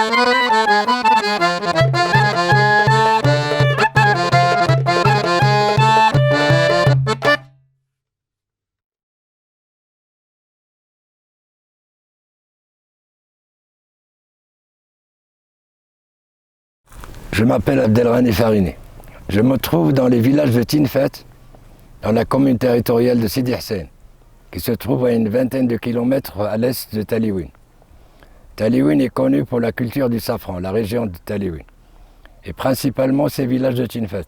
Je m'appelle Abdelrahmane Farini. Je me trouve dans les villages de Tinfet, dans la commune territoriale de Sidi Hussein, qui se trouve à une vingtaine de kilomètres à l'est de Taliwin. Taliwin est connu pour la culture du safran, la région de Taliwin, et principalement ces villages de Tinfet.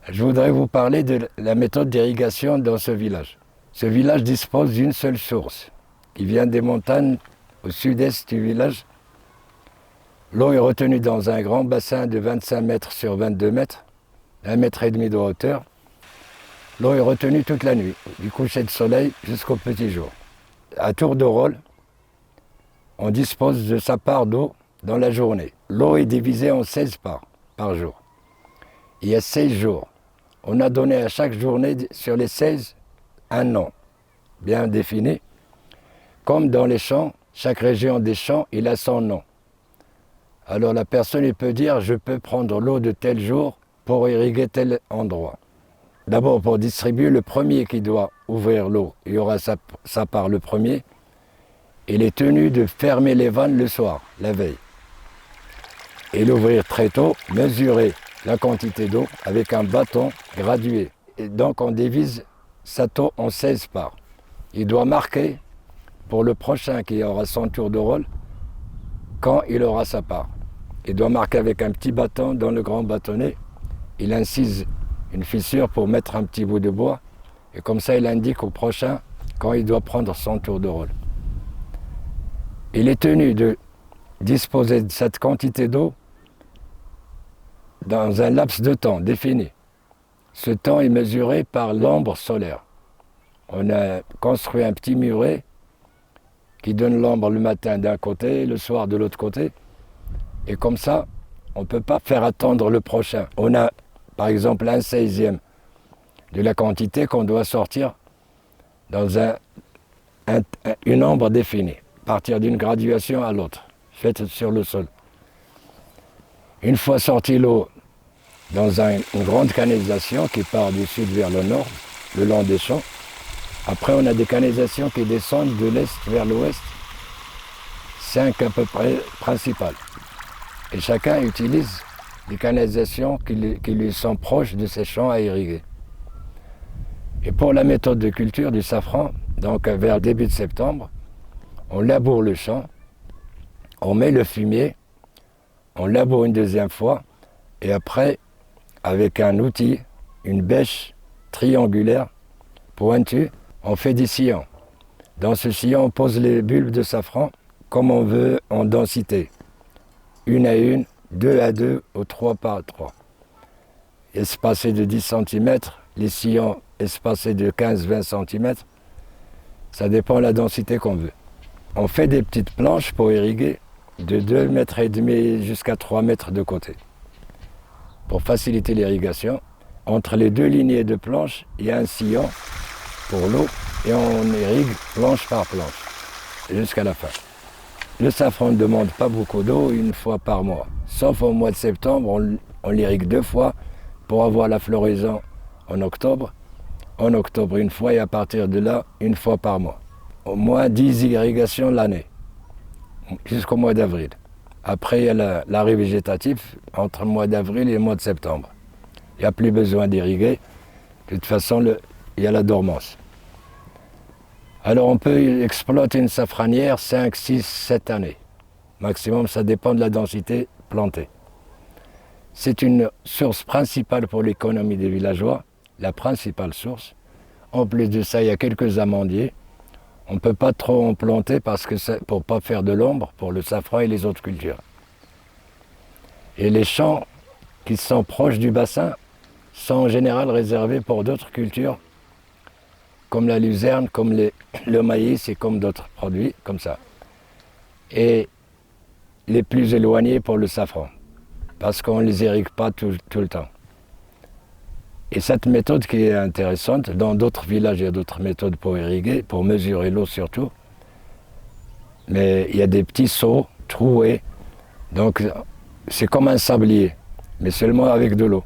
Je voudrais vous parler de la méthode d'irrigation dans ce village. Ce village dispose d'une seule source, qui vient des montagnes au sud-est du village. L'eau est retenue dans un grand bassin de 25 mètres sur 22 mètres, 1,5 mètre de hauteur. L'eau est retenue toute la nuit, du coucher de soleil jusqu'au petit jour. À tour de rôle, on dispose de sa part d'eau dans la journée. L'eau est divisée en 16 parts par jour. Il y a 16 jours. On a donné à chaque journée sur les 16 un nom bien défini. Comme dans les champs, chaque région des champs, il a son nom. Alors la personne il peut dire, je peux prendre l'eau de tel jour pour irriguer tel endroit. D'abord pour distribuer, le premier qui doit ouvrir l'eau, il y aura sa part le premier. Il est tenu de fermer les vannes le soir, la veille. Et l'ouvrir très tôt, mesurer la quantité d'eau avec un bâton gradué. Et donc on divise sa eau en 16 parts. Il doit marquer pour le prochain qui aura son tour de rôle, quand il aura sa part. Il doit marquer avec un petit bâton dans le grand bâtonnet. Il incise une fissure pour mettre un petit bout de bois. Et comme ça, il indique au prochain quand il doit prendre son tour de rôle. Il est tenu de disposer de cette quantité d'eau dans un laps de temps défini. Ce temps est mesuré par l'ombre solaire. On a construit un petit muret qui donne l'ombre le matin d'un côté et le soir de l'autre côté. Et comme ça, on ne peut pas faire attendre le prochain. On a, par exemple, 1/16e de la quantité qu'on doit sortir dans une ombre définie, partir d'une graduation à l'autre, faite sur le sol. Une fois sortie l'eau dans une grande canalisation qui part du sud vers le nord, le long des champs, après on a des canalisations qui descendent de l'est vers l'ouest, 5 à peu près principales. Et chacun utilise des canalisations qui lui sont proches de ses champs à irriguer. Et pour la méthode de culture du safran, donc vers début de septembre, on laboure le champ, on met le fumier, on laboure une deuxième fois, et après, avec un outil, une bêche triangulaire, pointue, on fait des sillons. Dans ce sillon, on pose les bulbes de safran comme on veut en densité. 1 à 1, 2 à 2 ou 3 par 3. Espacés de 10 cm, les sillons espacés de 15-20 cm. Ça dépend de la densité qu'on veut. On fait des petites planches pour irriguer de 2,5 mètres jusqu'à 3 mètres de côté. Pour faciliter l'irrigation, entre les deux lignées de planches, il y a un sillon pour l'eau et on irrigue planche par planche jusqu'à la fin. Le safran ne demande pas beaucoup d'eau, 1 fois par mois. Sauf au mois de septembre, on l'irrigue 2 fois pour avoir la floraison en octobre. En octobre 1 fois et à partir de là, 1 fois par mois. Au moins 10 irrigations l'année, jusqu'au mois d'avril. Après, il y a l'arrêt végétatif entre le mois d'avril et le mois de septembre. Il n'y a plus besoin d'irriguer. De toute façon, il y a la dormance. Alors on peut exploiter une safranière 5, 6, 7 années. Maximum, ça dépend de la densité plantée. C'est une source principale pour l'économie des villageois, la principale source. En plus de ça, il y a quelques amandiers. On ne peut pas trop en planter parce que pour ne pas faire de l'ombre pour le safran et les autres cultures. Et les champs qui sont proches du bassin sont en général réservés pour d'autres cultures, comme la luzerne, comme le maïs et comme d'autres produits comme ça. Et les plus éloignés pour le safran, parce qu'on ne les irrigue pas tout le temps. Et cette méthode qui est intéressante, dans d'autres villages il y a d'autres méthodes pour irriguer, pour mesurer l'eau surtout. Mais il y a des petits seaux troués Donc c'est comme un sablier, mais seulement avec de l'eau.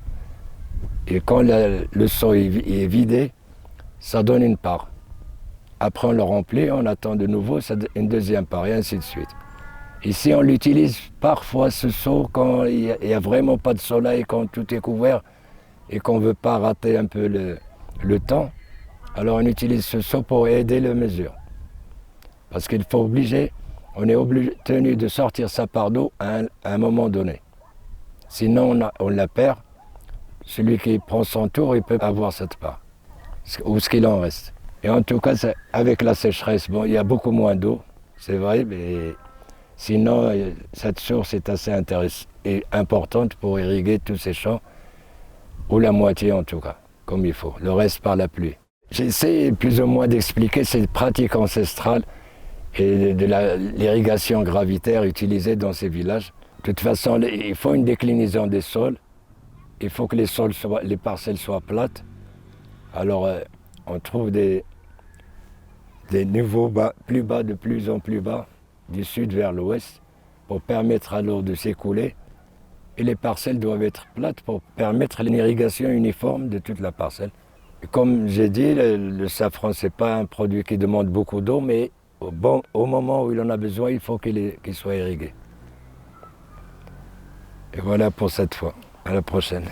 Et quand le seau est vidé, ça donne une part. Après on le remplit, on attend de nouveau une deuxième part, et ainsi de suite. Ici on l'utilise parfois ce seau quand il n'y a vraiment pas de soleil, quand tout est couvert et qu'on ne veut pas rater un peu le temps. Alors on utilise ce seau pour aider la mesure. Parce on est tenu de sortir sa part d'eau à un moment donné. Sinon on la perd. Celui qui prend son tour, il peut avoir cette part, ou ce qu'il en reste. Et en tout cas, avec la sécheresse, bon, il y a beaucoup moins d'eau, c'est vrai, mais sinon, cette source est assez intéressante et importante pour irriguer tous ces champs, ou la moitié en tout cas, comme il faut, le reste par la pluie. J'essaie plus ou moins d'expliquer ces pratiques ancestrales et de l'irrigation gravitaire utilisée dans ces villages. De toute façon, il faut une déclinaison des sols. Il faut que les parcelles soient plates. Alors on trouve des niveaux plus bas, de plus en plus bas, du sud vers l'ouest, pour permettre à l'eau de s'écouler. Et les parcelles doivent être plates pour permettre une irrigation uniforme de toute la parcelle. Et comme j'ai dit, le safran, ce n'est pas un produit qui demande beaucoup d'eau, mais au moment où il en a besoin, il faut qu'il soit irrigué. Et voilà pour cette fois. À la prochaine.